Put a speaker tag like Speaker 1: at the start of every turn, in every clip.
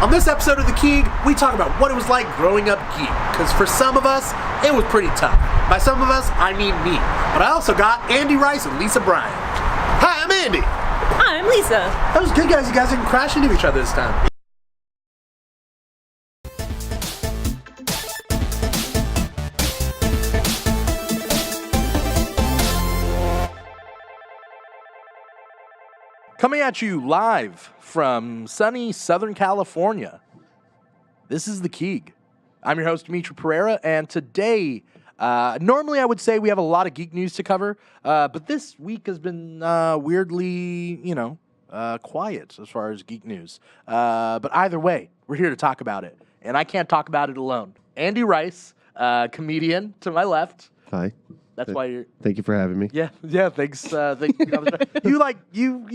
Speaker 1: On this episode of The Keeg, we talk about what it was like growing up geek, because for some of us, it was pretty tough. By some of us, I mean me. But I also got Andy Rice and Lisa Bryan. Hi, I'm Andy.
Speaker 2: Hi, I'm Lisa.
Speaker 1: That was good, guys. You guys didn't crash into each other this time. Coming at you live from sunny Southern California, this is The Keeg. I'm your host, Dimithri Perera, and today, normally I would say we have a lot of geek news to cover, but this week has been weirdly, quiet as far as geek news. But either way, we're here to talk about it, and I can't talk about it alone. Andy Rice, comedian to my left.
Speaker 3: Hi.
Speaker 1: That's why you're...
Speaker 3: Thank you for having me.
Speaker 1: Yeah, thanks. You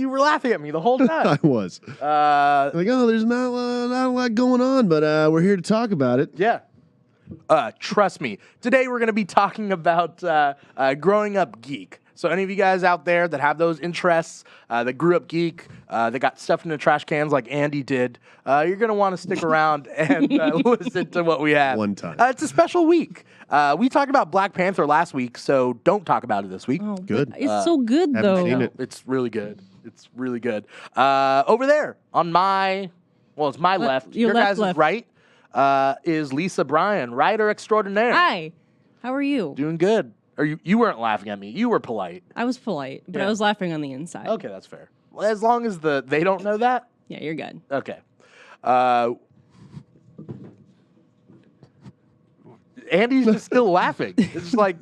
Speaker 1: were laughing at me the whole time.
Speaker 3: I was. There's not a lot going on, but we're here to talk about it.
Speaker 1: Yeah. Trust me. Today we're going to be talking about growing up geek. So any of you guys out there that have those interests, that grew up geek, that got stuffed in the trash cans like Andy did, you're going to want to stick around and listen to what we have.
Speaker 3: One time.
Speaker 1: It's a special week. We talked about Black Panther last week, so don't talk about it this week.
Speaker 2: Oh,
Speaker 3: Good.
Speaker 2: It's so good,
Speaker 3: haven't
Speaker 2: though.
Speaker 3: seen it.
Speaker 1: It's really good. It's really good. Over there on my, it's my left.
Speaker 2: your
Speaker 1: guys'
Speaker 2: left.
Speaker 1: right is Lisa Bryan, writer extraordinaire.
Speaker 2: Hi. How are you?
Speaker 1: Doing good. Or you weren't laughing at me. You were polite.
Speaker 2: I was polite, but
Speaker 1: Yeah.
Speaker 2: I was laughing on the inside.
Speaker 1: Okay, that's fair. Well, as long as they don't know that.
Speaker 2: Yeah, you're good.
Speaker 1: Okay. Andy's just still laughing. It's just like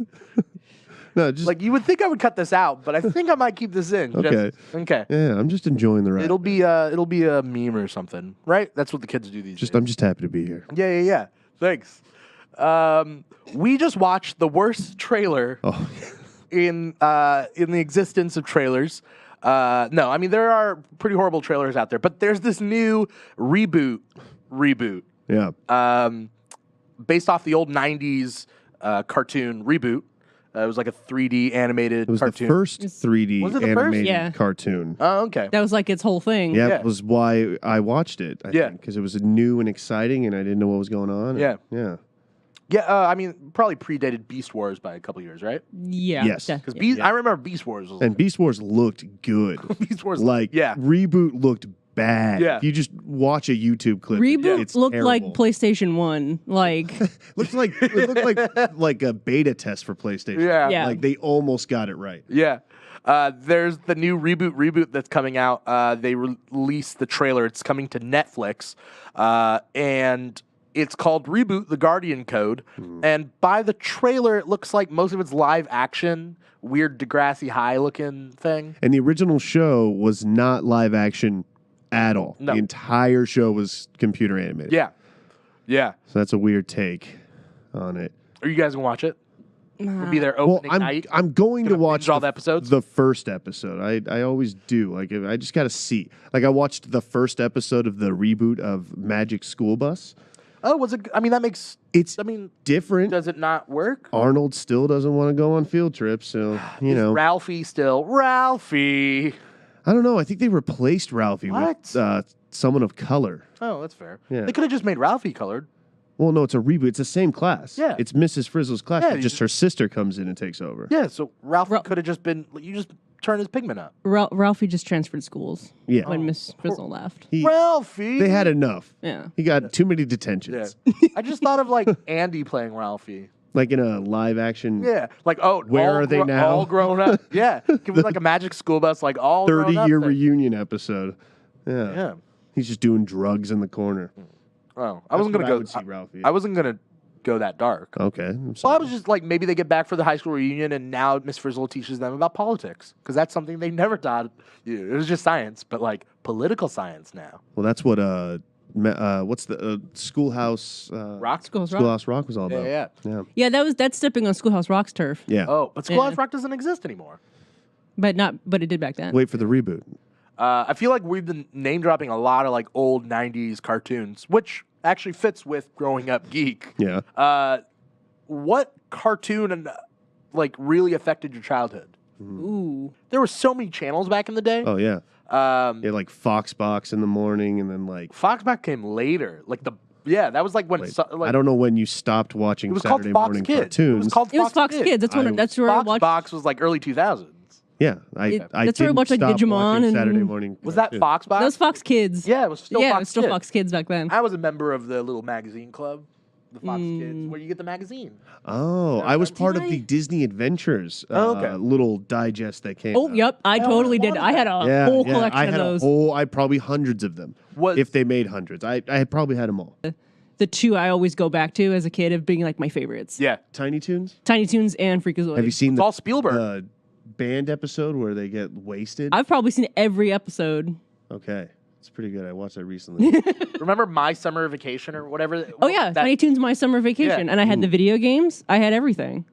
Speaker 1: you would think I would cut this out, but I think I might keep this in.
Speaker 3: Okay.
Speaker 1: Okay.
Speaker 3: Yeah, I'm just enjoying the ride.
Speaker 1: It'll be a meme or something, right? That's what the kids do these days.
Speaker 3: I'm just happy to be here.
Speaker 1: Yeah. Thanks. We just watched the worst trailer
Speaker 3: Oh,
Speaker 1: in the existence of trailers. No, I mean there are pretty horrible trailers out there, but there's this new reboot,
Speaker 3: yeah.
Speaker 1: based off the old '90s cartoon reboot. It was like a 3D animated
Speaker 3: It was
Speaker 1: cartoon.
Speaker 3: the first 3D
Speaker 1: Was it the first?
Speaker 3: animated
Speaker 2: Yeah.
Speaker 3: cartoon.
Speaker 1: Oh, okay.
Speaker 2: That was like its whole thing.
Speaker 3: Yeah,
Speaker 1: Yeah.
Speaker 3: it was why I watched it. I
Speaker 1: Yeah.
Speaker 3: think, because it was new and exciting, and I didn't know what was going on.
Speaker 1: Yeah.
Speaker 3: Yeah.
Speaker 1: Yeah, I mean probably predated Beast Wars by a couple years, right?
Speaker 2: Yeah.
Speaker 3: Yes.
Speaker 1: Because
Speaker 2: Yeah.
Speaker 1: I remember Beast Wars was
Speaker 3: And Beast Wars looked good.
Speaker 1: Beast Wars
Speaker 3: Reboot looked bad.
Speaker 1: Yeah.
Speaker 3: If you just watch a YouTube clip,
Speaker 2: Reboot
Speaker 3: it's
Speaker 2: looked like
Speaker 3: terrible.
Speaker 2: PlayStation 1. Like,
Speaker 3: It looked like a beta test for PlayStation.
Speaker 1: Yeah.
Speaker 2: Yeah.
Speaker 3: Like they almost got it right.
Speaker 1: Yeah. There's the new reboot that's coming out. They released the trailer. It's coming to Netflix. And it's called Reboot the Guardian Code. And by the trailer, it looks like most of it's live action, weird Degrassi High looking thing.
Speaker 3: And the original show was not live action at all.
Speaker 1: No.
Speaker 3: The entire show was computer animated.
Speaker 1: Yeah. Yeah.
Speaker 3: So that's a weird take on it.
Speaker 1: Are you guys going to watch it? It'll be their
Speaker 3: Well,
Speaker 1: opening night.
Speaker 3: I'm going to
Speaker 1: Gonna
Speaker 3: watch
Speaker 1: binge all the episodes?
Speaker 3: The first episode. I always do. Like I just got to see. Like I watched the first episode of the reboot of Magic School Bus.
Speaker 1: Oh, was it? I mean, that makes...
Speaker 3: It's
Speaker 1: I mean,
Speaker 3: different.
Speaker 1: does it not work?
Speaker 3: Arnold still doesn't want to go on field trips, so
Speaker 1: Is Ralphie still... Ralphie!
Speaker 3: I don't know. I think they replaced Ralphie with someone of color.
Speaker 1: Oh, that's fair.
Speaker 3: Yeah.
Speaker 1: They could have just made Ralphie colored.
Speaker 3: Well, no, it's a reboot. It's the same class.
Speaker 1: Yeah.
Speaker 3: It's Mrs. Frizzle's class.
Speaker 1: Yeah,
Speaker 3: but
Speaker 1: you
Speaker 3: just her sister comes in and takes over.
Speaker 1: Yeah, so Ralphie could have just been... You just turn his pigment up.
Speaker 2: Ralphie just transferred schools
Speaker 3: Yeah.
Speaker 2: when Miss Frizzle left.
Speaker 1: Ralphie!
Speaker 3: They had enough.
Speaker 2: Yeah.
Speaker 3: He got too many
Speaker 1: Yeah.
Speaker 3: detentions.
Speaker 1: I just thought of, like, Andy playing Ralphie.
Speaker 3: Like in a live action
Speaker 1: Yeah. Like, oh...
Speaker 3: Where
Speaker 1: all
Speaker 3: are they now?
Speaker 1: All grown up. Yeah. Give me, like, a Magic School Bus, like, all grown up
Speaker 3: 30-year
Speaker 1: thing.
Speaker 3: reunion episode. Yeah.
Speaker 1: Yeah.
Speaker 3: He's just doing drugs in the corner.
Speaker 1: Oh. I wasn't going to
Speaker 3: I
Speaker 1: go...
Speaker 3: would see Ralphie.
Speaker 1: I wasn't going to go that dark.
Speaker 3: Okay. I'm
Speaker 1: So I
Speaker 3: sorry.
Speaker 1: was just like, maybe they get back for the high school reunion, and now Miss Frizzle teaches them about politics, because that's something they never taught you. It was just science, but like political science now.
Speaker 3: Well, that's what what's the Schoolhouse
Speaker 1: Rock?
Speaker 3: Schoolhouse Rock was all about.
Speaker 1: Yeah.
Speaker 2: Yeah, that's stepping on Schoolhouse Rock's turf.
Speaker 3: Yeah.
Speaker 1: Oh, but Schoolhouse
Speaker 2: Yeah.
Speaker 1: Rock doesn't exist anymore.
Speaker 2: But it did back then.
Speaker 3: Wait for the reboot.
Speaker 1: I feel like we've been name dropping a lot of like old '90s cartoons, which actually fits with growing up geek.
Speaker 3: Yeah.
Speaker 1: What cartoon and like really affected your childhood?
Speaker 2: Ooh.
Speaker 1: There were so many channels back in the day.
Speaker 3: Oh yeah. Yeah, like Foxbox in the morning, and then like
Speaker 1: Foxback came later. That was like when
Speaker 3: I don't know when you stopped watching
Speaker 1: it was called
Speaker 3: Saturday
Speaker 1: Fox
Speaker 3: morning
Speaker 1: Kids.
Speaker 3: cartoons.
Speaker 1: It was called
Speaker 2: It was Fox Kids. That's when. That's where I watched.
Speaker 1: Foxbox was like early 2000s.
Speaker 3: Yeah,
Speaker 2: That's where I
Speaker 3: didn't
Speaker 2: watched, like,
Speaker 3: stop
Speaker 2: Digimon
Speaker 3: watching
Speaker 2: and-
Speaker 3: Saturday morning.
Speaker 1: Was that
Speaker 3: cartoons.
Speaker 1: Foxbox?
Speaker 2: That was Fox Kids.
Speaker 1: Yeah, it was still
Speaker 2: yeah,
Speaker 1: Fox
Speaker 2: it was still
Speaker 1: Kids.
Speaker 2: Fox Kids back then.
Speaker 1: I was a member of the little magazine club, the Fox Kids, where you get the magazine.
Speaker 3: Oh, I was part of
Speaker 2: I?
Speaker 3: the Disney Adventures
Speaker 1: Okay.
Speaker 3: little digest that came.
Speaker 2: Oh,
Speaker 3: out.
Speaker 2: yep, I totally did. I had a whole collection
Speaker 3: I
Speaker 2: of
Speaker 3: had
Speaker 2: those.
Speaker 3: I had probably hundreds of them. If they made hundreds, I had probably had them all.
Speaker 2: The two I always go back to as a kid of being like my favorites.
Speaker 1: Yeah,
Speaker 3: Tiny Toons.
Speaker 2: Tiny Toons and Freakazoid.
Speaker 3: Have you seen
Speaker 1: it's all Spielberg.
Speaker 3: the band episode where they get wasted?
Speaker 2: I've probably seen every episode.
Speaker 3: Okay, it's pretty good. I watched that recently.
Speaker 1: Remember My Summer Vacation or whatever?
Speaker 2: Oh yeah, Tiny Toons My Summer Vacation,
Speaker 1: Yeah.
Speaker 2: and I had the video games. I had everything.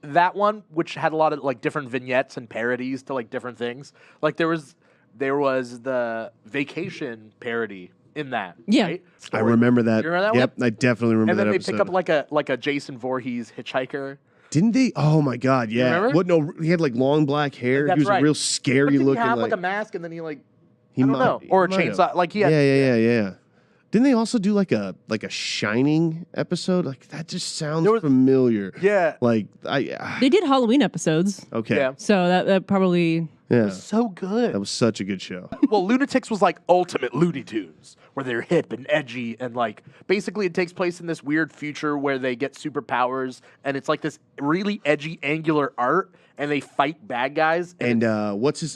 Speaker 1: That one, which had a lot of like different vignettes and parodies to like different things. Like there was the vacation parody in that.
Speaker 2: Yeah.
Speaker 1: right?
Speaker 3: I remember that.
Speaker 1: You remember that
Speaker 3: Yep,
Speaker 1: one?
Speaker 3: I definitely remember
Speaker 1: And then
Speaker 3: that
Speaker 1: they
Speaker 3: episode.
Speaker 1: pick up like a Jason Voorhees hitchhiker.
Speaker 3: Didn't they? Oh my God, yeah.
Speaker 1: remember?
Speaker 3: What? No, he had like long black hair.
Speaker 1: That's
Speaker 3: He was
Speaker 1: right.
Speaker 3: real
Speaker 1: But
Speaker 3: scary
Speaker 1: didn't
Speaker 3: looking.
Speaker 1: he have like a mask and then he like
Speaker 3: he
Speaker 1: I don't
Speaker 3: might-
Speaker 1: know, or a
Speaker 3: he might have.
Speaker 1: chainsaw? Like he had
Speaker 3: Yeah. Didn't they also do like a Shining episode? Like that just sounds familiar.
Speaker 1: Yeah.
Speaker 3: Like
Speaker 2: They did Halloween episodes,
Speaker 3: okay.
Speaker 1: Yeah.
Speaker 2: so that probably.
Speaker 3: Yeah.
Speaker 1: So good.
Speaker 3: That was such a good show.
Speaker 1: Well, Lunatics was like ultimate Looney Tunes, where they're hip and edgy, and like basically it takes place in this weird future where they get superpowers, and it's like this really edgy, angular art, and they fight bad guys.
Speaker 3: And what's his?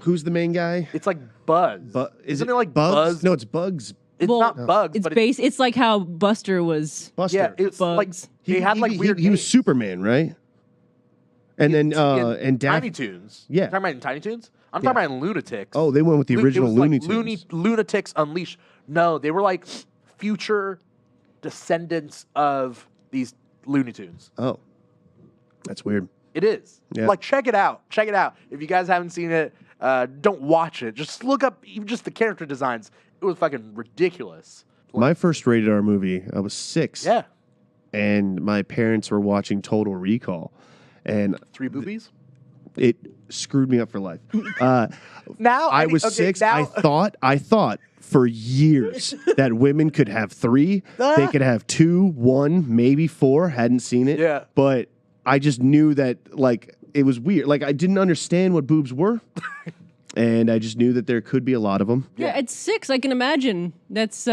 Speaker 3: Who's the main guy?
Speaker 1: It's like Buzz.
Speaker 3: Is
Speaker 1: Isn't
Speaker 3: it
Speaker 1: like
Speaker 3: Bugs?
Speaker 1: Buzz?
Speaker 3: No, it's Bugs.
Speaker 1: It's
Speaker 2: Well,
Speaker 1: not Bugs,
Speaker 2: It's
Speaker 1: but
Speaker 2: base. It's like how Buster was.
Speaker 3: Buster.
Speaker 1: yeah, it's like
Speaker 2: Bugs.
Speaker 1: they had like weird.
Speaker 3: He was
Speaker 1: names.
Speaker 3: Superman, right? And then and
Speaker 1: Tiny
Speaker 3: Daffy.
Speaker 1: Toons.
Speaker 3: Yeah.
Speaker 1: You're talking about in Tiny Toons. I'm talking about in Lunatics.
Speaker 3: Oh, they went with the
Speaker 1: It
Speaker 3: original
Speaker 1: was like
Speaker 3: Looney Tunes.
Speaker 1: Lunatics Unleashed. No, they were like future descendants of these Looney Tunes.
Speaker 3: Oh, that's weird.
Speaker 1: It is.
Speaker 3: Yeah.
Speaker 1: Like, check it out. Check it out. If you guys haven't seen it, don't watch it. Just look up even just the character designs. It was fucking ridiculous.
Speaker 3: My first rated R movie, I was 6.
Speaker 1: Yeah.
Speaker 3: And my parents were watching Total Recall. And
Speaker 1: 3 boobies?
Speaker 3: it screwed me up for life.
Speaker 1: Now
Speaker 3: I was
Speaker 1: okay,
Speaker 3: 6.
Speaker 1: Now,
Speaker 3: I thought for years that women could have 3. They could have 2, 1, maybe 4. Hadn't seen it.
Speaker 1: Yeah.
Speaker 3: But I just knew that, like, it was weird. Like, I didn't understand what boobs were. And I just knew that there could be a lot of them.
Speaker 2: Yeah, at 6, I can imagine. That's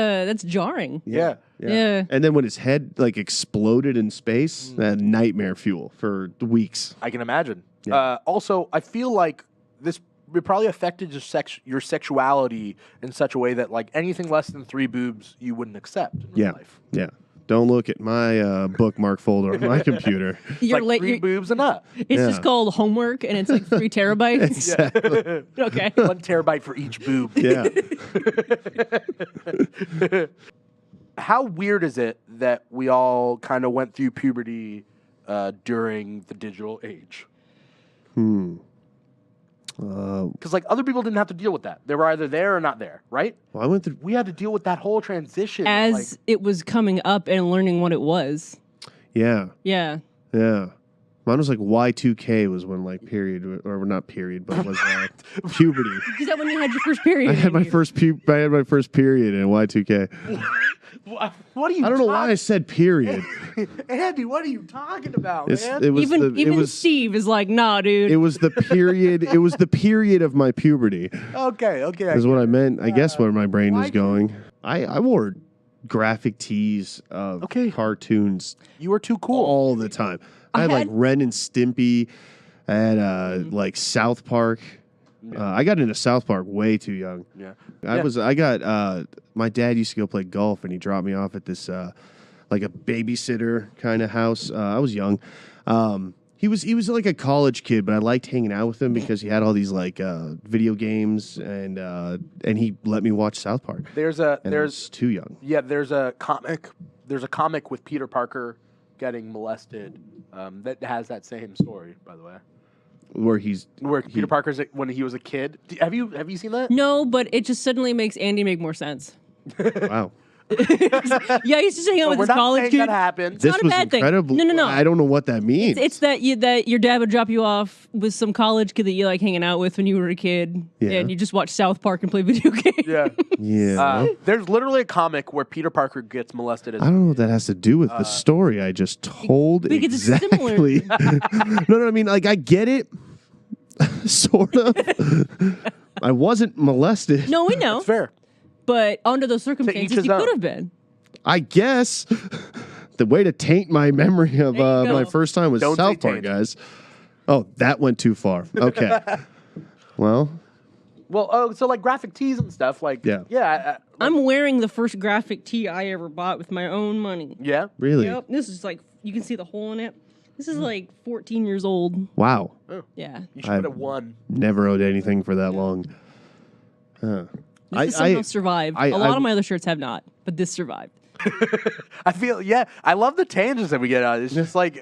Speaker 2: jarring.
Speaker 1: yeah.
Speaker 2: Yeah.
Speaker 3: And then when his head, like, exploded in space, that nightmare fuel for weeks.
Speaker 1: I can imagine.
Speaker 3: Yeah.
Speaker 1: Also, I feel like this it probably affected your sexuality in such a way that like anything less than 3 boobs you wouldn't accept in real life.
Speaker 3: Yeah. Don't look at my bookmark folder on my computer.
Speaker 1: It's
Speaker 2: You're
Speaker 1: like
Speaker 2: late.
Speaker 1: 3 boobs and up.
Speaker 2: It's just called homework, and it's like 3 terabytes. Okay.
Speaker 1: 1 terabyte for each boob.
Speaker 3: Yeah.
Speaker 1: How weird is it that we all kind of went through puberty during the digital age? Because like other people didn't have to deal with that. They were either there or not there, right?
Speaker 3: Well, I went through.
Speaker 1: We had to deal with that whole transition.
Speaker 2: As it was coming up and learning what it was.
Speaker 3: Yeah.
Speaker 2: Yeah.
Speaker 3: Yeah. Mine was like Y2K was when like period or not period, but was puberty.
Speaker 2: Is that when you had your first period?
Speaker 3: I had my first period in Y2K.
Speaker 1: What are you?
Speaker 3: I don't know why I said period.
Speaker 1: Andy, what are you talking about,
Speaker 3: It's-
Speaker 1: man?
Speaker 3: it was
Speaker 2: Even
Speaker 3: the, it was
Speaker 2: Steve is like, nah, dude.
Speaker 3: it was the period. It was the period of my puberty.
Speaker 1: Okay.
Speaker 3: Is what I meant. I guess where my brain was going. I wore graphic tees of cartoons
Speaker 1: You were too cool.
Speaker 3: all the time. I had like Ren and Stimpy. I had like South Park. I got into South Park way too young.
Speaker 1: Yeah.
Speaker 3: I got my dad used to go play golf and he dropped me off at this like a babysitter kind of house. I was young. He was like a college kid, but I liked hanging out with him because he had all these like video games and he let me watch South Park.
Speaker 1: There's
Speaker 3: I was too young.
Speaker 1: Yeah, there's a comic. There's a comic with Peter Parker getting molested that has that same story, by the way.
Speaker 3: Where
Speaker 1: Peter Parker's when he was a kid. Have you seen that?
Speaker 2: No, but it just suddenly makes Andy make more sense.
Speaker 3: Wow.
Speaker 2: Yeah, he used to hang out with
Speaker 1: We're
Speaker 2: his
Speaker 1: not
Speaker 2: college
Speaker 1: saying
Speaker 2: dude.
Speaker 1: that happened.
Speaker 3: This
Speaker 2: not a
Speaker 3: was
Speaker 2: bad thing.
Speaker 3: incredible.
Speaker 2: No.
Speaker 3: I don't know what that means.
Speaker 2: It's that your dad would drop you off with some college kid that you like hanging out with when you were a kid,
Speaker 3: Yeah.
Speaker 2: and you just watch South Park and play video games.
Speaker 1: Yeah.
Speaker 3: yeah.
Speaker 1: There's literally a comic where Peter Parker gets molested.
Speaker 3: I don't know what that has to do with the story I just told.
Speaker 2: Because it's similar.
Speaker 3: Exactly. No. I mean, like, I get it. Sort of. I wasn't molested.
Speaker 2: No, we know,
Speaker 1: It's fair.
Speaker 2: but under those circumstances,
Speaker 1: his
Speaker 2: you
Speaker 1: own.
Speaker 2: could have been.
Speaker 3: I guess the way to taint my memory of
Speaker 2: There you
Speaker 3: my
Speaker 2: go.
Speaker 3: first time was
Speaker 1: Don't say
Speaker 3: South Park,
Speaker 1: taint.
Speaker 3: guys. Oh, that went too far. Okay. Well,
Speaker 1: Well, so like graphic tees and stuff, like
Speaker 3: Yeah.
Speaker 2: I'm wearing the first graphic tee I ever bought with my own money.
Speaker 1: yeah.
Speaker 3: really?
Speaker 2: Yep, this is like you can see the hole in it. This is like 14 years old.
Speaker 3: Wow.
Speaker 2: Yeah,
Speaker 1: You should have won.
Speaker 3: Never owed anything for that long.
Speaker 2: this has somehow survived.
Speaker 3: I-
Speaker 2: A lot
Speaker 3: I-
Speaker 2: of my other shirts have not, but this survived.
Speaker 1: I feel I love the tangents that we get on. It's just like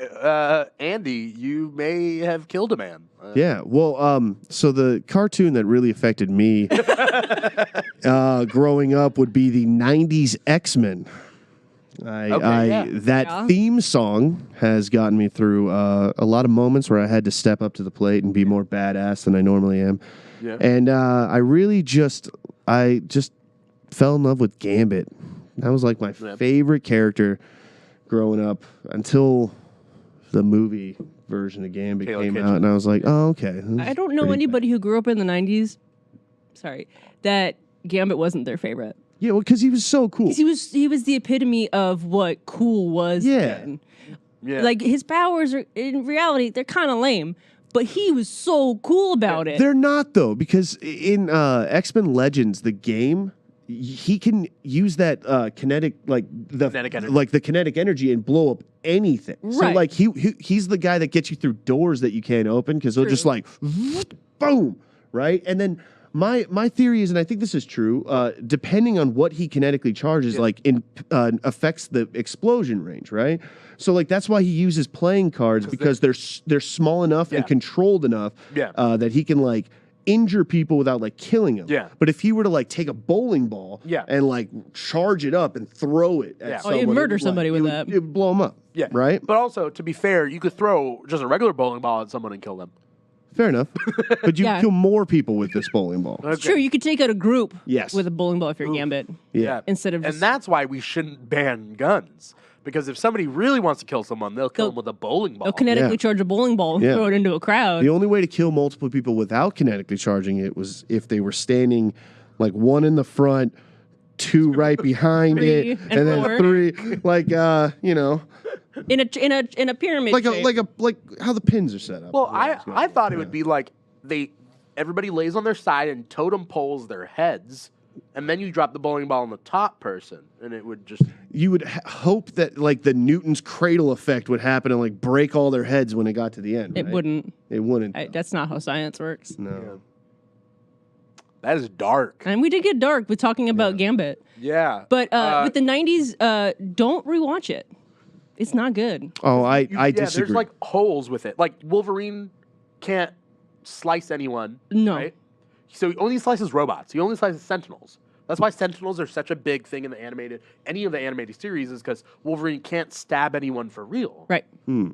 Speaker 1: Andy, you may have killed a man.
Speaker 3: Yeah. Well, so the cartoon that really affected me growing up would be the 90s X-Men. That
Speaker 2: Yeah.
Speaker 3: theme song has gotten me through a lot of moments where I had to step up to the plate and be more badass than I normally am.
Speaker 1: Yeah.
Speaker 3: And I just fell in love with Gambit. That was like my favorite character growing up until the movie version of Gambit
Speaker 1: Taylor
Speaker 3: came
Speaker 1: Kitchen.
Speaker 3: out, and I was like, oh, okay. this
Speaker 2: I
Speaker 3: is
Speaker 2: don't know
Speaker 3: pretty
Speaker 2: anybody who grew up in the 90s. Sorry, that Gambit wasn't their favorite.
Speaker 3: Yeah, well, because he was so cool.
Speaker 2: 'Cause he was the epitome of what cool was.
Speaker 3: Yeah.
Speaker 2: then.
Speaker 1: Yeah.
Speaker 2: Like his powers are in reality they're kind of lame, but he was so cool about it.
Speaker 3: They're not, though, because in X-Men Legends, the game, he can use that kinetic,
Speaker 1: Kinetic energy.
Speaker 3: like the kinetic energy and blow up anything. So,
Speaker 2: Right.
Speaker 3: like, he's the guy that gets you through doors that you can't open because they'll
Speaker 2: True.
Speaker 3: just like, boom, right? And then my theory is, and I think this is true, depending on what he kinetically charges, affects the explosion range, right? So, like, that's why he uses playing cards because they're small enough and controlled enough that he can, like, injure people without like killing them.
Speaker 1: Yeah.
Speaker 3: But if he were to like take a bowling ball and like charge it up and throw it at someone,
Speaker 2: you'd
Speaker 3: it
Speaker 2: murder
Speaker 3: would,
Speaker 2: somebody with that.
Speaker 3: It would blow them up.
Speaker 1: Yeah.
Speaker 3: Right?
Speaker 1: But also, to be fair, you could throw just a regular bowling ball at someone and kill them.
Speaker 3: Fair enough. But you
Speaker 2: Yeah.
Speaker 3: kill more people with this bowling ball.
Speaker 2: It's true. You could take out a group
Speaker 3: Yes.
Speaker 2: with a bowling ball if you're Gambit.
Speaker 3: Yeah.
Speaker 2: Instead of
Speaker 1: And
Speaker 2: just,
Speaker 1: that's why we shouldn't ban guns. Because if somebody really wants to kill someone, they'll kill them with a bowling ball.
Speaker 2: they'll kinetically charge a bowling ball and
Speaker 3: Yeah.
Speaker 2: throw it into a crowd.
Speaker 3: The only way to kill multiple people without kinetically charging it was if they were standing like one in the front, two right behind
Speaker 2: Three
Speaker 3: it,
Speaker 2: and
Speaker 3: and then
Speaker 2: four.
Speaker 3: three like
Speaker 2: in a pyramid
Speaker 3: like
Speaker 2: shape.
Speaker 3: like how the pins are set up.
Speaker 1: Well,
Speaker 3: is what I was gonna
Speaker 1: I
Speaker 3: say.
Speaker 1: thought it would be like everybody lays on their side and totem poles their heads, and then you drop the bowling ball on the top person, and it would just
Speaker 3: You would hope that like the Newton's cradle effect would happen and like break all their heads when it got to the end.
Speaker 2: It
Speaker 3: right?
Speaker 2: wouldn't.
Speaker 3: It wouldn't.
Speaker 2: That's not how science works.
Speaker 3: No.
Speaker 1: that is dark.
Speaker 2: And we did get dark with talking about Gambit.
Speaker 1: Yeah,
Speaker 2: But with the 90s, don't rewatch it. It's not good.
Speaker 3: Oh, I
Speaker 1: yeah,
Speaker 3: disagree.
Speaker 1: there's like holes with it. Like Wolverine can't slice anyone.
Speaker 2: No.
Speaker 1: Right? So he only slices robots. He only slices Sentinels. That's why Sentinels are such a big thing in any of the animated series, is because Wolverine can't stab anyone for real.
Speaker 2: Right.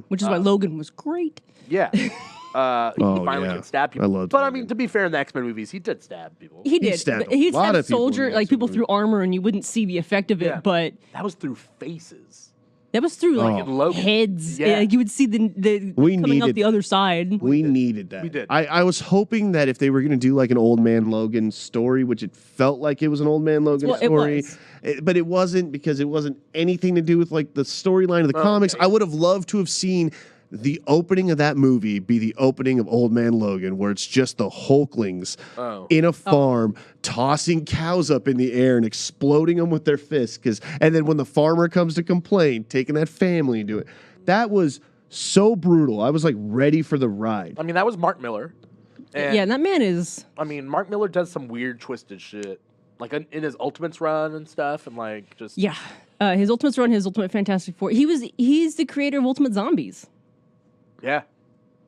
Speaker 2: Which is why Logan was great.
Speaker 1: Yeah. He finally
Speaker 3: yeah.
Speaker 1: can stab people.
Speaker 3: I loved
Speaker 1: but I
Speaker 3: Logan.
Speaker 1: mean, to be fair, in the X-Men movies, he did stab people.
Speaker 2: He did.
Speaker 3: stabbed
Speaker 2: But
Speaker 3: a
Speaker 2: he'd
Speaker 3: lot
Speaker 2: stab
Speaker 3: of people in
Speaker 2: soldier,
Speaker 3: the
Speaker 2: like people
Speaker 3: X-Men
Speaker 2: through armor, and you wouldn't see the effect of it.
Speaker 1: Yeah.
Speaker 2: But
Speaker 1: That was through faces.
Speaker 2: that was through like
Speaker 1: In Logan.
Speaker 2: heads.
Speaker 1: Yeah.
Speaker 2: You would see the
Speaker 3: We
Speaker 2: coming out
Speaker 3: needed
Speaker 2: the other side.
Speaker 3: we needed that.
Speaker 1: We did.
Speaker 3: I was hoping that if they were going to do like an Old Man Logan story, which it felt like it was an Old Man Logan
Speaker 2: Well, it
Speaker 3: story,
Speaker 2: was.
Speaker 3: but it wasn't because it wasn't anything to do with like the storyline of the comics.
Speaker 1: okay.
Speaker 3: I would have loved to have seen the opening of that movie be the opening of Old Man Logan, where it's just the Hulklings in a farm tossing cows up in the air and exploding them with their fists. And then when the farmer comes to complain, taking that family into it. That was so brutal. I was like ready for the ride.
Speaker 1: I mean, that was Mark Miller. And,
Speaker 2: Yeah, and that man is.
Speaker 1: I mean, Mark Miller does some weird, twisted shit. Like in his Ultimates run and stuff, and like just...
Speaker 2: Yeah. His Ultimates run, his Ultimate Fantastic Four. He's the creator of Ultimate Zombies.
Speaker 1: Yeah.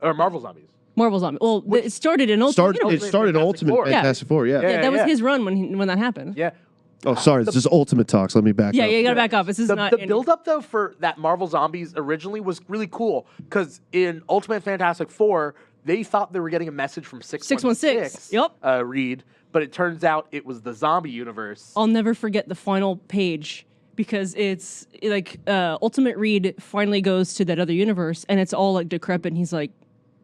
Speaker 1: Or Marvel Zombies.
Speaker 2: Marvel Zombies. Well, it started in Ultimate.
Speaker 3: It started
Speaker 1: Fantastic
Speaker 3: Ultimate
Speaker 1: Four.
Speaker 3: Fantastic Four, yeah.
Speaker 2: Yeah, that was
Speaker 1: yeah.
Speaker 2: his run when that happened.
Speaker 1: Yeah.
Speaker 3: Oh, sorry. This is Ultimate Talks. Let me back
Speaker 2: Yeah,
Speaker 3: up.
Speaker 2: yeah, you gotta back up. This is not
Speaker 1: The
Speaker 2: any-
Speaker 1: build up though for that Marvel Zombies originally was really cool because in Ultimate Fantastic Four they thought they were getting a message from 616.
Speaker 2: Yep.
Speaker 1: Reed, but it turns out it was the zombie universe.
Speaker 2: I'll never forget the final page because it's like Ultimate Reed finally goes to that other universe and it's all like decrepit. And he's like,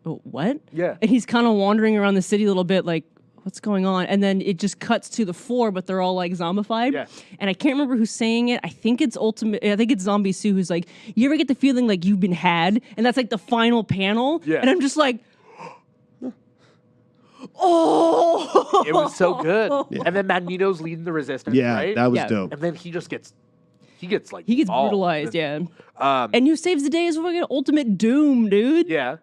Speaker 2: oh, what?
Speaker 1: Yeah.
Speaker 2: And he's kind of wandering around the city a little bit, like, what's going on? And then it just cuts to the floor, but they're all like zombified.
Speaker 1: Yeah.
Speaker 2: And I can't remember who's saying it. I think it's Zombie Sue who's like, you ever get the feeling like you've been had? And that's like the final panel.
Speaker 1: Yeah.
Speaker 2: And I'm just like, oh.
Speaker 1: It was so good. And then Magneto's leading the resistance,
Speaker 3: Yeah,
Speaker 1: right?
Speaker 3: that was
Speaker 2: Yeah.
Speaker 3: dope.
Speaker 1: And then he gets like
Speaker 2: He gets
Speaker 1: mauled.
Speaker 2: brutalized, yeah.
Speaker 1: Um,
Speaker 2: And who saves the day is fucking Ultimate Doom, dude.
Speaker 1: yeah.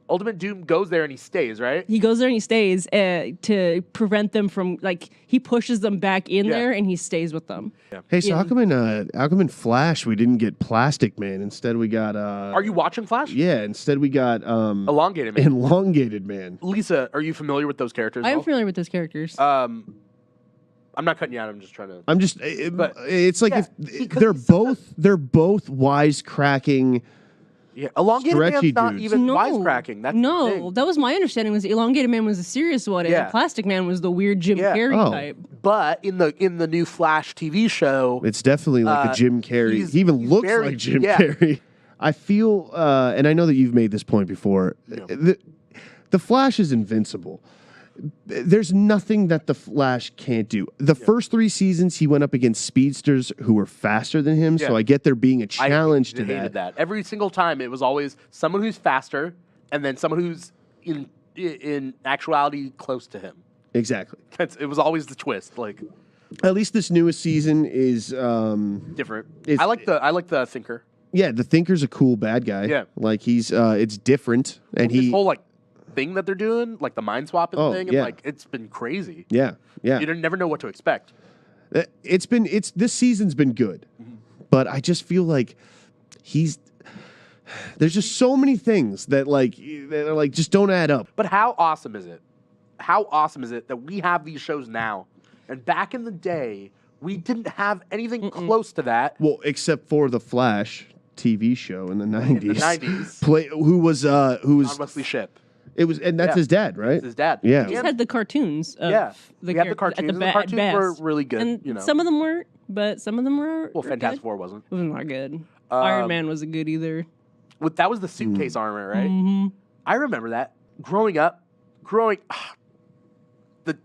Speaker 1: Ultimate Doom goes there and he stays, right?
Speaker 2: He goes there and he stays to prevent them from, like, he pushes them back in
Speaker 1: Yeah.
Speaker 2: there and he stays with them.
Speaker 3: Hey, so
Speaker 2: Yeah.
Speaker 3: how come in Flash we didn't get Plastic Man? Instead we got
Speaker 1: Are you watching Flash?
Speaker 3: Yeah, instead we got
Speaker 1: Elongated Man.
Speaker 3: Elongated Man.
Speaker 1: Lisa, are you familiar with those characters?
Speaker 2: I
Speaker 1: at
Speaker 2: am
Speaker 1: all?
Speaker 2: familiar with those characters.
Speaker 1: I'm not cutting you out. I'm just trying to.
Speaker 3: I'm just
Speaker 1: But-
Speaker 3: it's like
Speaker 1: Yeah,
Speaker 3: if
Speaker 1: because
Speaker 3: they're
Speaker 1: he's such
Speaker 3: both wisecracking.
Speaker 1: Yeah, Elongated
Speaker 3: Stretchy
Speaker 1: Man's not
Speaker 3: dudes.
Speaker 1: even wisecracking. That's the
Speaker 2: no,
Speaker 1: thing.
Speaker 2: that was my understanding. Was the Elongated Man was the serious one,
Speaker 1: Yeah.
Speaker 2: and Plastic Man was the weird Jim
Speaker 1: Yeah.
Speaker 2: Carrey
Speaker 3: Oh.
Speaker 2: type.
Speaker 1: But in the new Flash TV show,
Speaker 3: It's definitely like a Jim Carrey.
Speaker 1: he's-
Speaker 3: He even
Speaker 1: he's
Speaker 3: looks
Speaker 1: very-
Speaker 3: like Jim
Speaker 1: yeah.
Speaker 3: Carrey. I feel, and I know that you've made this point before. The Flash is invincible. There's nothing that the Flash can't do. The first 3 seasons, he went up against speedsters who were faster than him.
Speaker 1: Yeah.
Speaker 3: So I get there being a challenge to
Speaker 1: hated
Speaker 3: that.
Speaker 1: that. Every single time, it was always someone who's faster, and then someone who's in actuality close to him.
Speaker 3: Exactly.
Speaker 1: It was always the twist, like
Speaker 3: At least this newest season is
Speaker 1: different.
Speaker 3: It's-
Speaker 1: I like the Thinker.
Speaker 3: yeah, the Thinker's a cool bad guy.
Speaker 1: Yeah.
Speaker 3: Like he's it's different and
Speaker 1: This
Speaker 3: he
Speaker 1: whole like thing that they're doing, like the mind swapping
Speaker 3: Oh,
Speaker 1: thing,
Speaker 3: yeah.
Speaker 1: and like it's been crazy.
Speaker 3: yeah.
Speaker 1: You never know what to expect.
Speaker 3: This season's been good.
Speaker 1: Mm-hmm.
Speaker 3: But I just feel like there's just so many things that are like just don't add up.
Speaker 1: But how awesome is it? How awesome is it that we have these shows now? And back in the day, we didn't have anything close to that.
Speaker 3: Well, except for the Flash TV show in the 90s.
Speaker 1: In the 90s.
Speaker 3: Who was
Speaker 1: On Wesley Shipp.
Speaker 3: it was and that's
Speaker 1: Yeah.
Speaker 3: his dad, right?
Speaker 1: It's his dad.
Speaker 3: Yeah.
Speaker 2: We just had the cartoons. Of
Speaker 1: Yeah.
Speaker 2: the
Speaker 1: We had the
Speaker 2: characters
Speaker 1: cartoons,
Speaker 2: at
Speaker 1: and the
Speaker 2: at
Speaker 1: cartoons
Speaker 2: best.
Speaker 1: were really good,
Speaker 2: And
Speaker 1: you know.
Speaker 2: some of them weren't, but some of them were.
Speaker 1: Well,
Speaker 2: were
Speaker 1: Fantastic
Speaker 2: good.
Speaker 1: Four wasn't.
Speaker 2: It was not good. Iron Man wasn't good either.
Speaker 1: That was the suitcase armor, right?
Speaker 2: Mm-hmm.
Speaker 1: I remember that. Growing up, the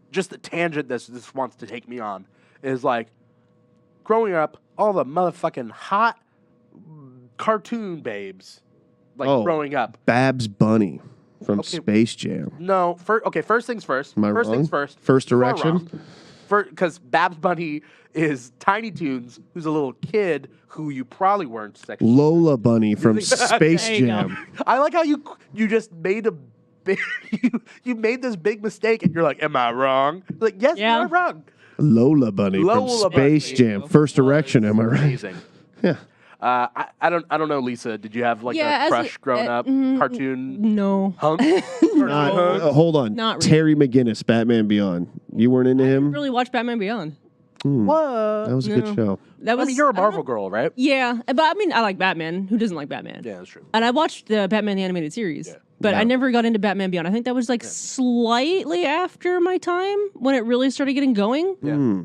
Speaker 1: tangent this wants to take me on is like growing up, all the motherfucking hot cartoon babes, like growing up.
Speaker 3: Babs Bunny from
Speaker 1: Okay.
Speaker 3: Space Jam.
Speaker 1: No, first things first.
Speaker 3: Am I
Speaker 1: First
Speaker 3: wrong?
Speaker 1: things first.
Speaker 3: First
Speaker 1: You are
Speaker 3: erection?
Speaker 1: wrong. Because Babs Bunny is Tiny Toons, who's a little kid who you probably weren't sexually.
Speaker 3: Lola Bunny from Space
Speaker 2: There you go.
Speaker 3: Jam.
Speaker 1: I like how you just made a big, you made this big mistake and you're like, am I wrong? Like, yes,
Speaker 2: Yeah.
Speaker 1: you're wrong.
Speaker 3: Lola Bunny
Speaker 1: Lola
Speaker 3: from Space
Speaker 1: Bunny
Speaker 3: Jam. First erection, am I right?
Speaker 1: Amazing.
Speaker 3: Yeah.
Speaker 1: I don't know, Lisa. Did you have like
Speaker 2: Yeah,
Speaker 1: a
Speaker 2: as
Speaker 1: crush
Speaker 2: a-
Speaker 1: growing up? Cartoon
Speaker 2: No.
Speaker 1: hunk?
Speaker 3: Hold on.
Speaker 2: Not really.
Speaker 3: Terry McGinnis, Batman Beyond. You weren't into him?
Speaker 2: Really watch Batman Beyond.
Speaker 1: What?
Speaker 3: That was a good show.
Speaker 2: That
Speaker 1: I
Speaker 2: was.
Speaker 1: mean, you're a
Speaker 2: I don't
Speaker 1: Marvel
Speaker 2: know-
Speaker 1: girl, right?
Speaker 2: Yeah, but I mean, I like Batman. Who doesn't like Batman?
Speaker 1: Yeah, that's true.
Speaker 2: And I watched the Batman the Animated Series,
Speaker 1: Yeah.
Speaker 2: but
Speaker 3: Yeah.
Speaker 2: I never got into Batman Beyond. I think that was like slightly after my time when it really started getting going.
Speaker 1: Yeah.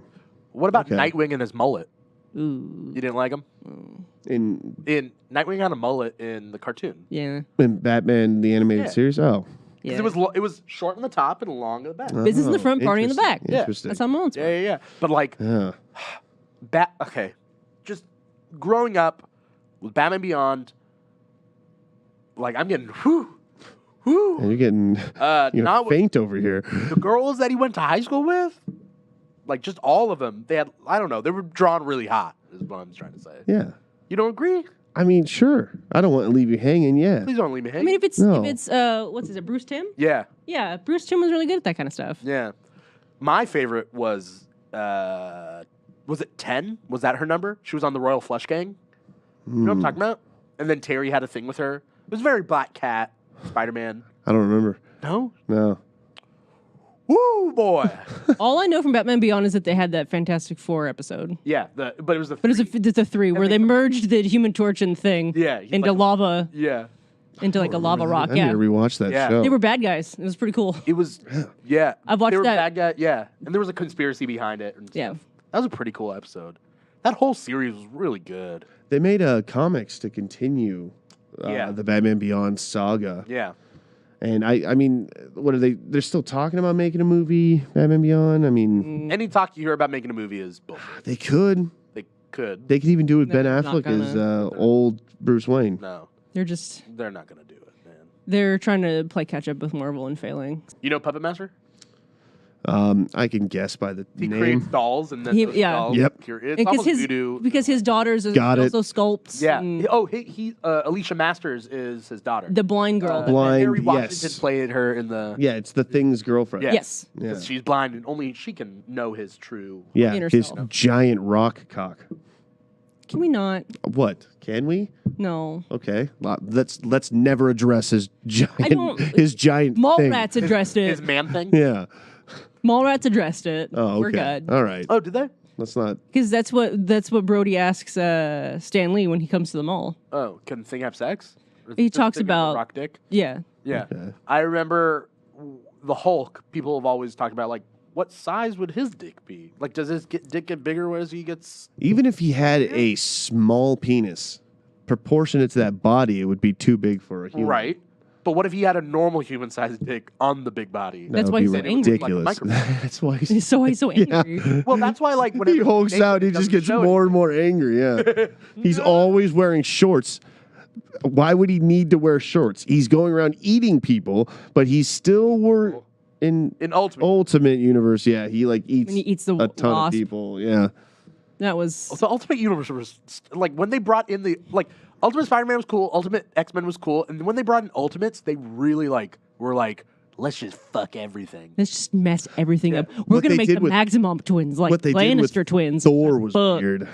Speaker 1: What about
Speaker 3: Okay.
Speaker 1: Nightwing and his mullet?
Speaker 2: Ooh,
Speaker 1: You didn't like him?
Speaker 3: In
Speaker 1: Nightwing had a mullet in the cartoon.
Speaker 2: yeah.
Speaker 3: Batman the Animated
Speaker 1: Yeah.
Speaker 3: Series? Oh.
Speaker 2: Yeah.
Speaker 1: Because it was short in the top and long in the back.
Speaker 2: Business in the front, party in the back.
Speaker 3: Interesting.
Speaker 1: Yeah.
Speaker 3: Interesting.
Speaker 2: That's how mullets
Speaker 1: Yeah,
Speaker 2: work.
Speaker 1: yeah, yeah. But like,
Speaker 3: Yeah.
Speaker 1: okay, just growing up with Batman Beyond, like I'm getting
Speaker 3: And you're getting
Speaker 1: not with
Speaker 3: faint over here.
Speaker 1: the girls that he went to high school with, like just all of them. They had, I don't know, they were drawn really hot. Is what I'm trying to say.
Speaker 3: Yeah.
Speaker 1: You don't agree?
Speaker 3: I mean, sure. I don't want to leave you hanging. Yeah.
Speaker 1: Please don't leave me
Speaker 2: I
Speaker 1: hanging.
Speaker 2: mean, if it's
Speaker 3: No.
Speaker 2: what's his, Bruce Timm?
Speaker 1: Yeah,
Speaker 2: Yeah, Bruce Timm was really good at that kind of stuff.
Speaker 1: yeah. My favorite was it 10? Was that her number? She was on the Royal Flush Gang. You know what I'm talking about? And then Terry had a thing with her. It was very Black Cat, Spider-Man.
Speaker 3: I don't remember.
Speaker 1: No?
Speaker 3: No.
Speaker 1: Woo, boy.
Speaker 2: All I know from Batman Beyond is that they had that Fantastic Four episode.
Speaker 1: Yeah, but it was the.
Speaker 2: But it's a three where they merged the Human Torch and Thing
Speaker 1: Yeah, he's
Speaker 2: into
Speaker 1: like-
Speaker 2: lava,
Speaker 1: Yeah,
Speaker 2: into like a lava rock.
Speaker 3: I need
Speaker 2: Yeah.
Speaker 3: to rewatch that
Speaker 1: Yeah.
Speaker 3: show.
Speaker 2: They were bad guys. It was pretty cool.
Speaker 1: it was. Yeah,
Speaker 2: I've watched
Speaker 1: they were
Speaker 2: that.
Speaker 1: Bad guy, yeah, and there was a conspiracy behind it. And
Speaker 2: Yeah.
Speaker 1: stuff. That was a pretty cool episode. That whole series was really good.
Speaker 3: They made comics to continue
Speaker 1: Yeah.
Speaker 3: the Batman Beyond saga.
Speaker 1: Yeah.
Speaker 3: And I mean, what are they? They're still talking about making a movie, Batman Beyond. I mean,
Speaker 1: Any talk you hear about making a movie is bullshit.
Speaker 3: they could.
Speaker 1: They could.
Speaker 3: They could even do it with Ben
Speaker 2: They're not
Speaker 3: Affleck as
Speaker 2: gonna.
Speaker 3: old Bruce Wayne.
Speaker 1: No,
Speaker 2: They're just
Speaker 1: they're not gonna do it, man.
Speaker 2: they're trying to play catch up with Marvel and failing.
Speaker 1: You know Puppet Master?
Speaker 3: I can guess by the
Speaker 1: He
Speaker 3: name.
Speaker 1: creates dolls and then
Speaker 2: He-
Speaker 1: those
Speaker 2: yeah.
Speaker 1: dolls
Speaker 3: Yep.
Speaker 1: cure- It's
Speaker 2: Because
Speaker 1: almost
Speaker 2: his
Speaker 1: voodoo.
Speaker 2: because his daughters
Speaker 3: Got it.
Speaker 2: also sculpts.
Speaker 1: Yeah.
Speaker 2: and
Speaker 1: Oh, he Alicia Masters is his daughter.
Speaker 2: the blind girl.
Speaker 1: And
Speaker 3: Blind,
Speaker 1: Harry Washington
Speaker 3: yes.
Speaker 1: played her in the.
Speaker 3: Yeah, it's the Thing's girlfriend.
Speaker 1: Yeah.
Speaker 2: Yes.
Speaker 3: Yeah.
Speaker 1: 'Cause she's blind and only she can know his true.
Speaker 3: Yeah,
Speaker 2: Inner
Speaker 3: his
Speaker 2: self.
Speaker 3: giant rock cock.
Speaker 2: Can we not?
Speaker 3: What? Can we?
Speaker 2: No.
Speaker 3: Okay. Let's never address his giant
Speaker 2: don't-
Speaker 3: his giant thing.
Speaker 2: Mallrats addressed it.
Speaker 1: His man thing.
Speaker 3: Yeah.
Speaker 2: Mallrats addressed it.
Speaker 3: Oh, okay.
Speaker 2: We're good.
Speaker 3: All right.
Speaker 1: Oh, did they?
Speaker 3: Let's not.
Speaker 2: Because that's what Brody asks Stan Lee when he comes to the mall.
Speaker 1: Oh, can Thing have sex? Or
Speaker 2: He
Speaker 1: is this
Speaker 2: talks
Speaker 1: Thing a
Speaker 2: about-
Speaker 1: rock dick.
Speaker 2: Yeah.
Speaker 1: Yeah.
Speaker 3: Okay.
Speaker 1: I remember the Hulk. People have always talked about like what size would his dick be? Like, does his dick get bigger as he gets?
Speaker 3: Even if he had a small penis, proportionate to that body, it would be too big for a human.
Speaker 1: Right. But what if he had a normal human-sized dick on the big body?
Speaker 3: That
Speaker 2: That's
Speaker 3: would
Speaker 2: why
Speaker 3: be
Speaker 2: he's so angry.
Speaker 3: ridiculous.
Speaker 1: Like a microphone.
Speaker 3: That's why he's
Speaker 2: He's so angry.
Speaker 1: Well, that's why like when
Speaker 3: he hulks out, he just gets more and more angry. Yeah, he's always wearing shorts. Why would he need to wear shorts? He's going around eating people, but he's still in Ultimate Universe. Yeah, he like eats
Speaker 2: When he eats the
Speaker 3: a ton
Speaker 2: wasp.
Speaker 3: of people. Yeah,
Speaker 2: That was
Speaker 1: So Ultimate Universe was like when they brought in the like Ultimate Spider-Man was cool, Ultimate X-Men was cool, and when they brought in Ultimates, they really like were like, let's just fuck everything.
Speaker 2: let's just mess everything
Speaker 1: Yeah.
Speaker 2: up. We're
Speaker 3: What
Speaker 2: gonna
Speaker 3: they
Speaker 2: make
Speaker 3: did
Speaker 2: the
Speaker 3: with-
Speaker 2: Maximum twins, like
Speaker 3: what they did with
Speaker 2: Lannister twins.
Speaker 3: Thor was
Speaker 2: Fuck.
Speaker 3: weird.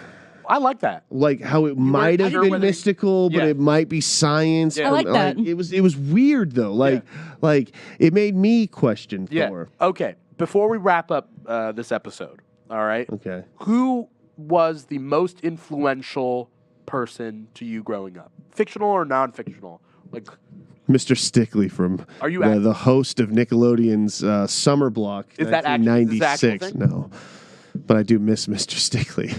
Speaker 1: I like that.
Speaker 3: Like how it might have
Speaker 1: sure
Speaker 3: been
Speaker 1: whether-
Speaker 3: mystical, but
Speaker 1: Yeah.
Speaker 3: it might be science.
Speaker 1: Yeah.
Speaker 2: I like that.
Speaker 3: It was weird though. Like it made me question
Speaker 1: Yeah.
Speaker 3: Thor.
Speaker 1: Okay. Before we wrap up this episode, all right.
Speaker 3: Okay.
Speaker 1: Who was the most influential person to you growing up? Fictional or non-fictional? Like,
Speaker 3: Mr. Stickley from
Speaker 1: Are you act-
Speaker 3: the host of Nickelodeon's Summer Block,
Speaker 1: Is that act- is this the actual
Speaker 3: 1996.
Speaker 1: thing?
Speaker 3: No, but I do miss Mr. Stickley.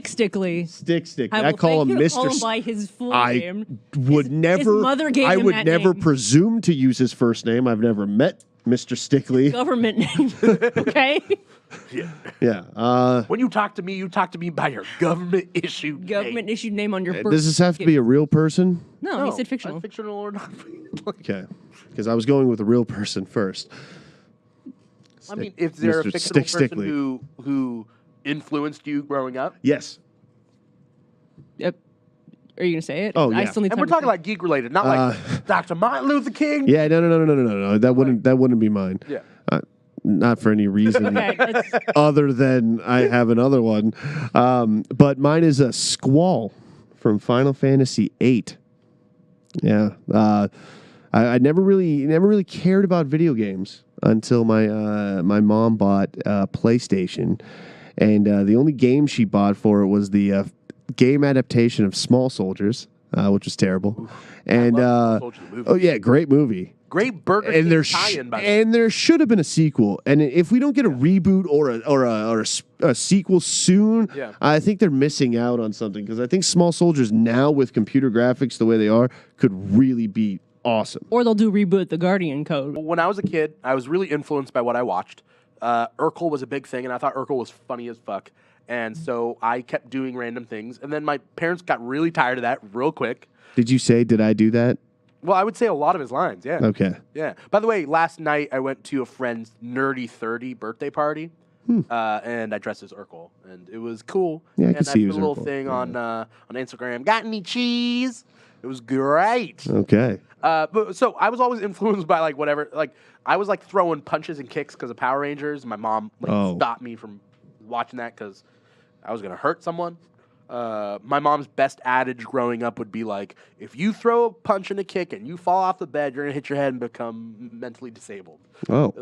Speaker 2: Stickly.
Speaker 3: Stick.
Speaker 2: I
Speaker 3: I
Speaker 2: will
Speaker 3: call
Speaker 2: thank
Speaker 3: him
Speaker 2: you to
Speaker 3: Mr.
Speaker 2: call him by his full
Speaker 3: I
Speaker 2: name.
Speaker 3: would
Speaker 2: His
Speaker 3: never.
Speaker 2: mother gave
Speaker 3: I
Speaker 2: him
Speaker 3: would
Speaker 2: that
Speaker 3: never
Speaker 2: name.
Speaker 3: presume to use his first name. I've never met Mr. Stickley.
Speaker 2: Government name. Okay.
Speaker 3: Yeah.
Speaker 1: when you talk to me by your government-issued
Speaker 2: Government
Speaker 1: name.
Speaker 2: issued name on your birth.
Speaker 3: Does this have to be a real person?
Speaker 2: No, he said fictional.
Speaker 1: Fictional or not?
Speaker 3: Okay, because I was going with a real person first.
Speaker 1: I mean, is there a
Speaker 3: Mr.
Speaker 1: fictional person
Speaker 3: Stickley.
Speaker 1: who influenced you growing up?
Speaker 3: Yes.
Speaker 2: Yep. Are you gonna say it?
Speaker 3: Oh,
Speaker 2: I
Speaker 3: yeah.
Speaker 2: still need
Speaker 1: And
Speaker 2: time
Speaker 1: we're
Speaker 2: to
Speaker 1: talking
Speaker 2: think.
Speaker 1: like geek-related, not like Dr. Martin Luther King.
Speaker 3: Yeah. No. That wouldn't be mine.
Speaker 1: Yeah.
Speaker 3: Not for any reason.
Speaker 2: Okay, let's-
Speaker 3: Other than I have another one. But mine is a Squall from Final Fantasy VIII. Yeah. I never really cared about video games until my mom bought a PlayStation. And the only game she bought for it was the game adaptation of Small Soldiers, which was terrible. And
Speaker 1: love Small Soldiers, the movie.
Speaker 3: oh yeah, great movie.
Speaker 1: Great Burger
Speaker 3: And
Speaker 1: King
Speaker 3: there
Speaker 1: tie-in, by the way.
Speaker 3: and there should have been a sequel. And if we don't get a reboot or a sequel soon,
Speaker 1: Yeah.
Speaker 3: I think they're missing out on something because I think Small Soldiers now with computer graphics the way they are could really be awesome.
Speaker 2: or they'll do reboot the Guardian Code.
Speaker 1: When I was a kid, I was really influenced by what I watched. Urkel was a big thing, and I thought Urkel was funny as fuck. And so I kept doing random things. And then my parents got really tired of that real quick.
Speaker 3: Did you say? Did I do that?
Speaker 1: Well, I would say a lot of his lines, yeah.
Speaker 3: Okay.
Speaker 1: Yeah. By the way, last night I went to a friend's nerdy 30 birthday party, and I dressed as Urkel, and it was cool.
Speaker 3: Yeah, I
Speaker 1: and
Speaker 3: can see you
Speaker 1: put
Speaker 3: as
Speaker 1: a little
Speaker 3: Urkel.
Speaker 1: thing on Instagram. Got any cheese? It was great.
Speaker 3: Okay.
Speaker 1: But so I was always influenced by like whatever. Like I was like throwing punches and kicks because of Power Rangers. My mom like
Speaker 3: Oh.
Speaker 1: stopped me from watching that because I was gonna hurt someone. My mom's best adage growing up would be like, if you throw a punch and a kick and you fall off the bed, you're gonna hit your head and become mentally disabled.
Speaker 3: Oh.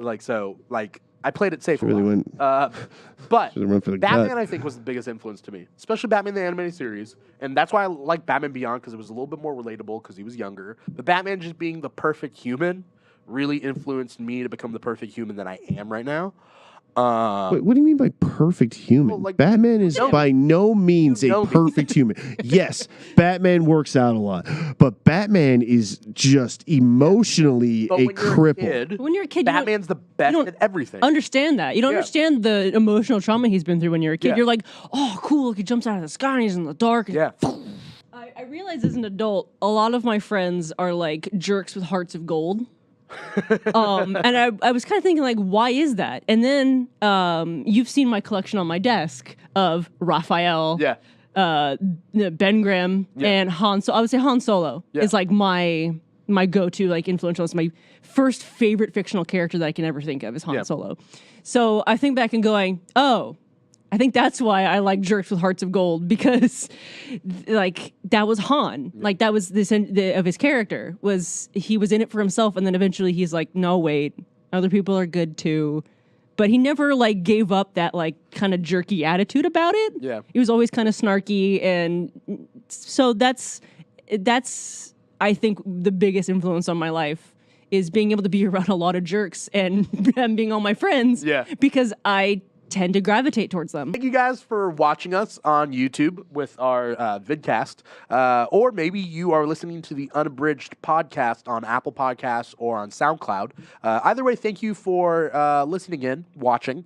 Speaker 1: I played it safe.
Speaker 3: Really went.
Speaker 1: But
Speaker 3: Should've went for the
Speaker 1: Batman,
Speaker 3: gut.
Speaker 1: I think, was the biggest influence to me, especially Batman the Animated Series, and that's why I like Batman Beyond because it was a little bit more relatable because he was younger. But Batman just being the perfect human really influenced me to become the perfect human that I am right now.
Speaker 3: Wait, what do you mean by perfect human?
Speaker 1: Well, like,
Speaker 3: Batman is by no means
Speaker 1: You know
Speaker 3: a
Speaker 1: me.
Speaker 3: perfect human. Yes, Batman works out a lot, but Batman is just emotionally
Speaker 1: But
Speaker 3: a
Speaker 1: when you're a
Speaker 3: cripple.
Speaker 1: kid,
Speaker 2: When you're a kid, you don't-
Speaker 1: Batman's the best
Speaker 2: don't
Speaker 1: at everything.
Speaker 2: understand that. You don't
Speaker 1: Yeah.
Speaker 2: understand the emotional trauma he's been through when you're a kid.
Speaker 1: Yeah.
Speaker 2: You're like, oh, cool, he jumps out of the sky and he's in the dark.
Speaker 1: Yeah.
Speaker 2: I realize as an adult, a lot of my friends are like jerks with hearts of gold. And I was kind of thinking, like, why is that? And then you've seen my collection on my desk of Raphael,
Speaker 1: Yeah.
Speaker 2: Ben Grimm,
Speaker 1: Yeah.
Speaker 2: and Han. So I would say Han Solo
Speaker 1: Yeah.
Speaker 2: is like my go-to, like, influential. It's my first favorite fictional character that I can ever think of is Han
Speaker 1: Yeah.
Speaker 2: Solo. So I think back and going, oh, I think that's why I like jerks with hearts of gold, because like that was Han. Like that was of his character, was he was in it for himself, and then eventually he's like, no, wait, other people are good too. But he never like gave up that like kind of jerky attitude about it.
Speaker 1: Yeah.
Speaker 2: He was always kind of snarky, and so that's I think the biggest influence on my life is being able to be around a lot of jerks and being all my friends.
Speaker 1: Yeah.
Speaker 2: Because I tend to gravitate towards them.
Speaker 1: Thank you guys for watching us on YouTube with our vidcast. Or maybe you are listening to the unabridged podcast on Apple Podcasts or on SoundCloud. Either way, thank you for listening in, watching.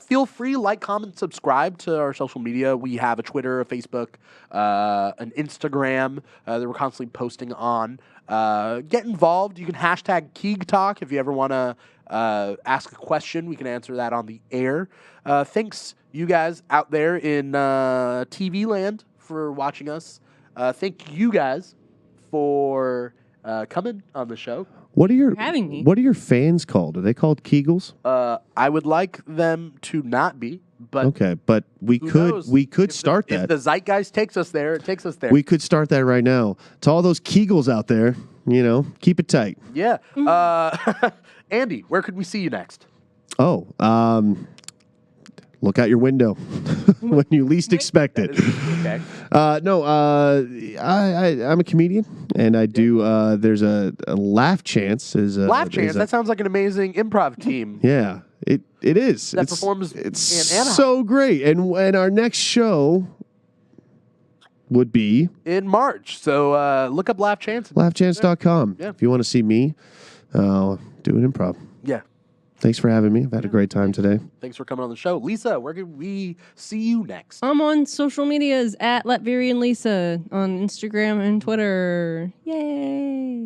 Speaker 1: Feel free to like, comment, subscribe to our social media. We have a Twitter, a Facebook, an Instagram that we're constantly posting on. Get involved. You can hashtag Keeg Talk if you ever want to ask a question. We can answer that on the air. Thanks, you guys out there in TV land, for watching us. Thank you guys for coming on the show.
Speaker 3: What are your
Speaker 2: having me.
Speaker 3: What are your fans called? Are they called Kegels?
Speaker 1: I would like them to not be, but
Speaker 3: Okay, but we
Speaker 1: who
Speaker 3: could
Speaker 1: knows?
Speaker 3: start
Speaker 1: If
Speaker 3: that.
Speaker 1: the zeitgeist takes us there, it takes us there.
Speaker 3: We could start that right now. To all those Kegels out there, keep it tight.
Speaker 1: Yeah. Andy, where could we see you next?
Speaker 3: Oh, look out your window when you least expect it.
Speaker 1: Okay.
Speaker 3: No, I'm a comedian, and I do. There's a Laugh Chance.
Speaker 1: Laugh Chance. That sounds like an amazing improv team.
Speaker 3: Yeah, it is.
Speaker 1: That performs
Speaker 3: It's
Speaker 1: in Anaheim.
Speaker 3: so great, and our next show would be
Speaker 1: In March. So look up Laugh Chance.
Speaker 3: laughchance.com.
Speaker 1: Yeah.
Speaker 3: If you want to see me do an improv.
Speaker 1: Yeah.
Speaker 3: Thanks for having me. I've had a great time today.
Speaker 1: Thanks for coming on the show. Lisa, where can we see you next?
Speaker 2: I'm on social medias at Latverian Lisa on Instagram and Twitter. Yay!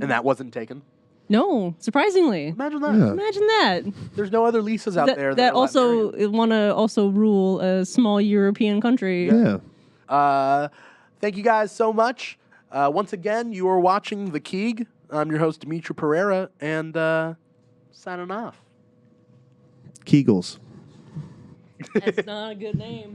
Speaker 1: And that wasn't taken.
Speaker 2: No, surprisingly.
Speaker 1: Imagine that.
Speaker 3: Yeah.
Speaker 2: Imagine that.
Speaker 1: There's no other Lisas out there
Speaker 2: that
Speaker 1: are
Speaker 2: also
Speaker 1: Latvian.
Speaker 2: want to also rule a small European country.
Speaker 3: Yeah.
Speaker 1: Thank you guys so much. Once again, you are watching The Keeg. I'm your host, Dimithri Perera, and signing off.
Speaker 3: Kegels.
Speaker 2: That's not a good name.